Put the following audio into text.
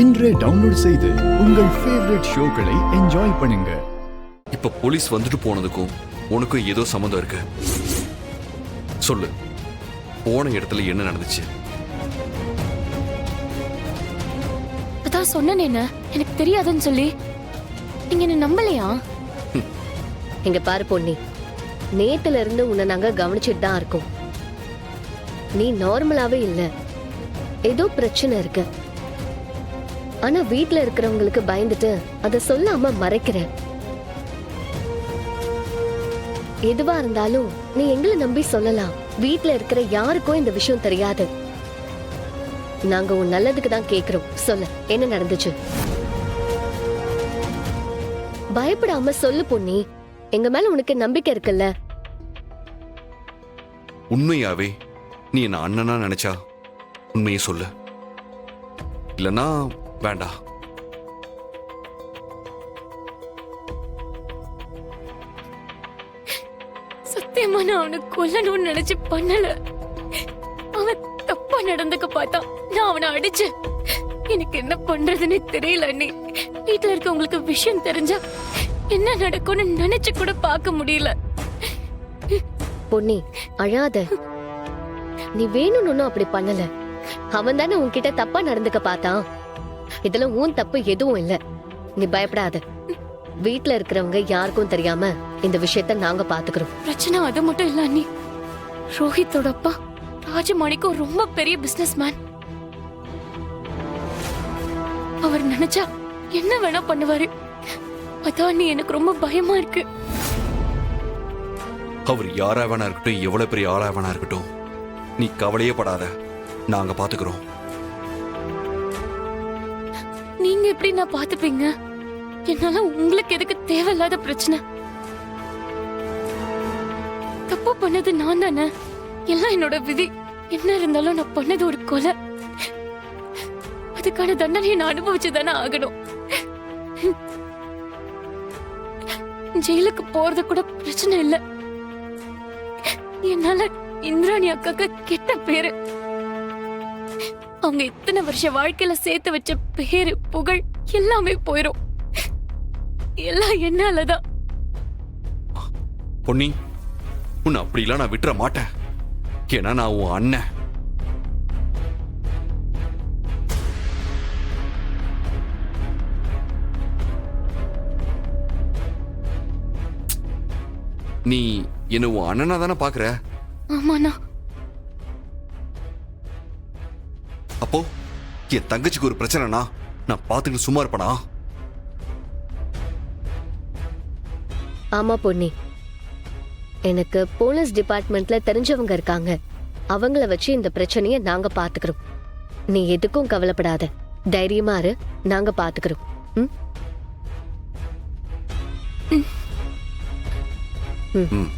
இன்றே டவுன்லோட் செய்து உங்கள் ஃபேவரட் ஷோக்களை என்ஜாய் பண்ணுங்க. இப்ப போலீஸ் வந்துட்டு போனதுக்கும் உனக்கும் ஏதோ சம்மந்தம் இருக்கு. சொல்லு, போன இடத்துல என்ன நடந்துச்சு? அதான் சொன்னேனே, எனக்கு தெரியாதுன்னு சொல்லி நீங்க என்ன நம்பலையா? இங்க பாரு பொன்னி, நேத்துல இருந்து உன்னை நாங்க கவனிச்சுட்டு தான் இருக்கோம். நீ நார்மலாவே இல்ல, ஏதோ பிரச்சனை இருக்கு. ஆனா வீட்ல இருக்கிறவங்களுக்கு பயந்துட்டு அத சொல்லாம மறைக்கிற. எதுவா இருந்தாலும் நீ எங்களை நம்பி சொல்லலாம். வீட்ல இருக்கிற யாருக்கும் இந்த விஷயம் தெரியாது. நாங்க உன் நல்லதுக்கு தான் கேக்குறோம். சொல்லு, என்ன நடந்துச்சு? பயப்படாம சொல்லு பொன்னி, எங்க மேல உனக்கு நம்பிக்கை இருக்குல்ல? உண்மையாவே நீ என்ன அண்ணனா நினைச்சா உண்மையை சொல்லு, இல்லனா வேண்டாம். சத்தியமா நான் அவனை கொல்லணும்னு நினைச்சு பண்ணல. அவன் தப்பா நடந்துக்க பார்த்தா நான் அவனை அடிச்சேன். எனக்கு என்ன பண்றதுன்னு தெரியல அண்ணி. வீட்டுல இருக்கவங்களுக்கு விஷயம் தெரிஞ்சா என்ன நடக்கும்னு நினைச்சு கூட பார்க்க முடியல. பொன்னி, அழாத. நீ வேணும்னு அப்படி பண்ணல. அவன் தானே உன்கிட்ட தப்பா நடந்துக்க பார்த்தான். இதுல உன் தப்பு எதுவும் இல்ல. நீ பயப்படாத. வீட்ல இருக்கிறவங்க யாருக்கும் தெரியாம இந்த விஷயத்த நாங்க பாத்துக்கிறோம். பிரச்சனை அது மட்டும் இல்ல அண்ணி. ரோஹித்தோட அப்பா ராஜமாணிக்கம் ரொம்ப பெரிய பிசினஸ் மேன். அவர் நினைச்சா என்ன வேணா பண்ணுவாரு. அதான் நீ எனக்கு ரொம்ப பயமா இருக்கு. அவர் யாரா வேணா இருக்கட்டும், எவ்வளவு பெரிய ஆளா வேணா இருக்கட்டும், நீ கவலையே படாத, நாங்க பாத்துக்கிறோம். நீங்க எப்படி நான் பாத்துப்பீங்க? என்னால உங்களுக்கு எதுக்கு தேவையில்லாத பிரச்சனை? தப்பு பண்ணது நான் தானே. எல்லாம் என்னோட விதி. என்ன இருந்தாலும் நான் பண்ணது ஒரு கொலை. அதுக்கான தண்டனையை நான் அனுபவிச்சுதானே ஆகணும். ஜெயிலுக்கு போறது கூட பிரச்சனை இல்ல. என்னால இந்திராணி அக்காக்கு கெட்ட பேரு. அவங்க இத்தனை வருஷ வாழ்க்கையில சேர்த்து வச்ச பேரு புகழ் எல்லாமே போயிரும். எல்லாம் என்னாலதான். பொன்னி, உன்னை அப்படிலாம் நான் விட்டுற மாட்டேன். ஏன்னா நான் உன் அண்ணன். நீ என்ன உன் அண்ணனா தானே பாக்குற? ஆமாண்ணா. அப்போ என் தங்கச்சிக்கு ஒரு பிரச்சனைனா நான் பாத்துக்கிட்டு சும்மா இருப்பனா? ஆமா பொன்னி, எனக்கு போலீஸ் டிபார்ட்மெண்ட்ல தெரிஞ்சவங்க இருக்காங்க. அவங்கள வச்சு இந்த பிரச்சனைய நாங்க பாத்துக்கிறோம். நீ எதுக்கும் கவலைப்படாத, தைரியமா இரு. நாங்க பாத்துக்கிறோம். ம். ம்.